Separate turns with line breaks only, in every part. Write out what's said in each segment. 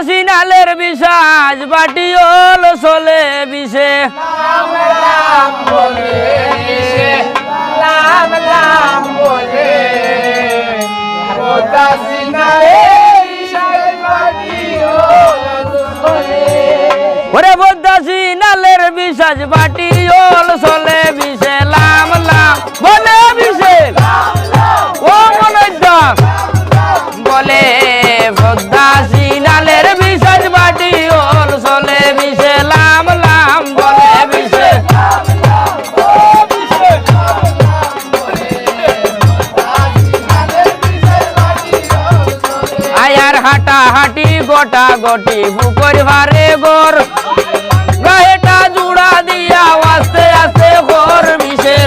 সিনালের বিশ্বাস বাটিওল চলে বিষে ওরে বদ্দা সিনালের বিশ্বাস বাটিওল চলে বিষে লাম লাম বলে বিষে ও মনে বলে বদ্দা সিনালের বিশ্বাস বাটিওল চলে বিষে লাম লাম বলে বিষে আয়ার হাঁটা হাঁটি গোটা গটি বুকর ভারে গোর গায়েটা জুড়া দিয়া আস্তে আস্তে ঘর বিষে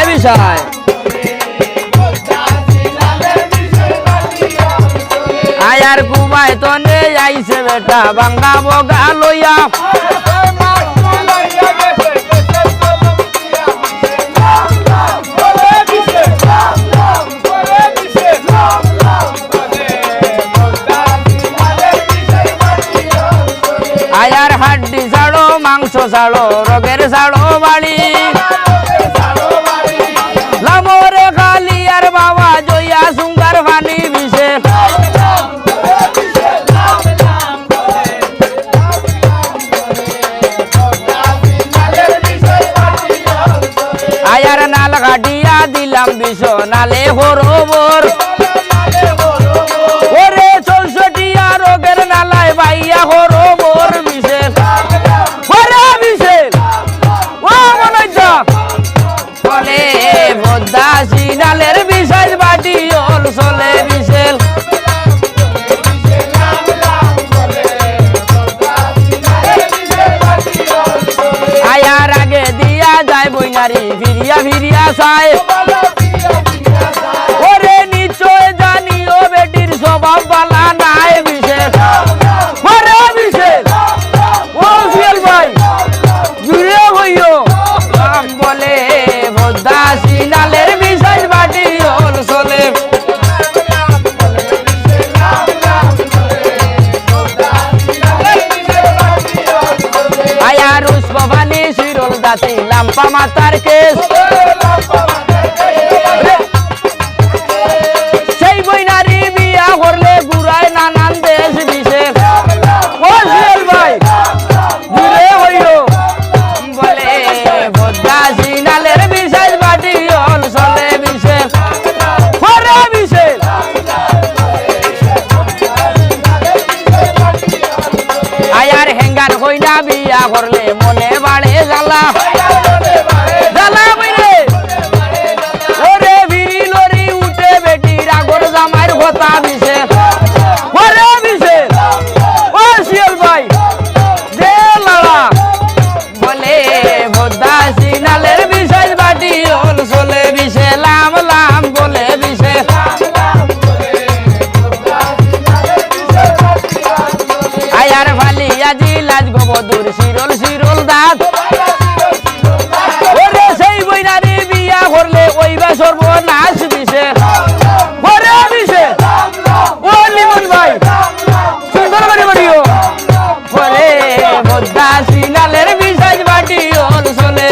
বিষয় আয়ার কুমায় তনে আইছে বেটা বাংলা বগা লইয়া আয়ার হাড্ডি ছাড়ো মাংস ছাড়ো রোগের ছাড়ো বাড়ি লামরে খালি আর বাবা জয়া সুঙ্গার পানি বিষে আয়ার নাল ঘাটিয়া দিলাম বিষ নালে হরবর ওরে 64 রোগের নালায় বাইয়া হরবর বিষে ওরে বিষে ও মনে বলে বদ্দা সিনালের বিশ্বাস বাটিওল চলে বিষে আয়ার আগে দিয়া যায় বইনারি ফিরিয়া ফিরিয়া চায় ওরে নিশ্চয় জানি ও বেটির স্বভাব বালা নাই বিশেষ ওরে বিশেষ ও সুয়েল ভাই জুড়ে হইও বলে বদ্দা সিনালের বিশ্বাস বাটিওল চলে আয়ার উস্পবানি শিরল দাতি লাম্পা মাতার কেস সেই বইনারি বিয়া করলে ঘুরায় নানান দেশ বিশেষ ও সুয়েল ভাই জুড়ে হইও বলে বদ্দা সিনালের বিশ্বাস বাটিওল চলে বিশেষ ওরে বিশেষ আয়ার হেঙ্গার কইনা বিয়া করলে মনে বাড়ে জ্বালা জ্বালা বইরে ওরে ভিড়ি লরি উঠে বেটির আগর জামাইর কথা বিশেষ ওরে বিশেষ ও শিয়াল ভাই দে লড়া বলে বদ্দা সিনালের বিশ্বাস বাটিওল চলে বিষে লাম লাম বলে বিষে আয়ার ফালি আজি লাজ গোবদুর শিরল শিরল দাঁত ওরে সেই বইনারি বিয়া করলে ওইবা সর্বনাশ বিষে ওরে বিষে ও লিমন ভাই সুন্দর করে বলিও ওরে বদ্দা সিনালের বিশ্বাস বাটিওল চলে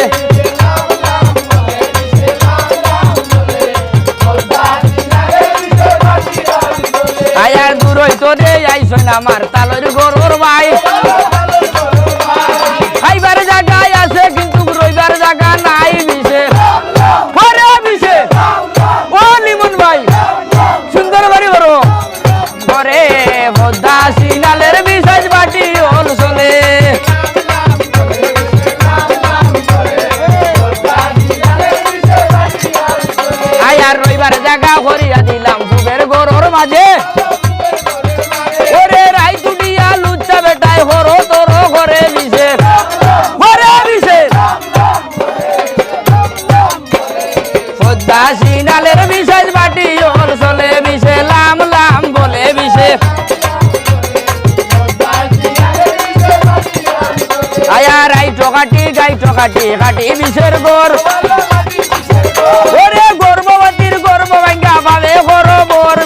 আয়ার দূর হইতো রে আইসন আমার তালর গরুর ভাই খাইবার জায়গায় আছে কিন্তু রইবার জায়গা নাই বিষে ওরে বিষে ও লিমন ভাই সুন্দর বাড়ি বড় ওরে বদ্দা সিনালের বিশ্বাস বাটিওল চলে আয়ার রইবার জায়গা করিয়া দিলাম যুগের গরুর মাঝে ওরে রাই তুডিয়া লুচ্চা বেটায় হরো তোর ঘরে বিষে ওরে বিষে বদ্দা সিনালের বিশ্বাস বাটিওল চলে বিষে লাম লাম বলে বিষে আয়ার আই টকাটি গাই টকাটি কাটি বিষের গোর ওরে গর্ভবতীর গর্ভ ভাঙ্গা ভাবে গরবর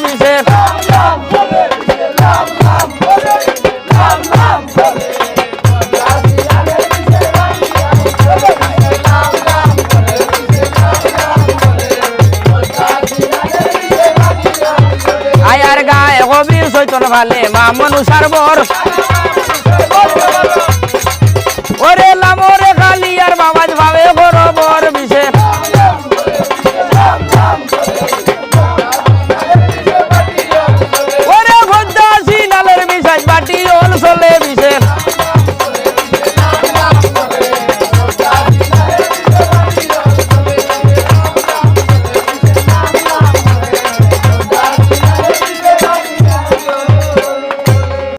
রতন ভালে মা মনুষার বর ওরে লামরে খালি আর বাবাজ ভাবে বরাবর বিষে ওরে ভদ্দাসি নালের বিষাজ বাটি ওল চলে বিষে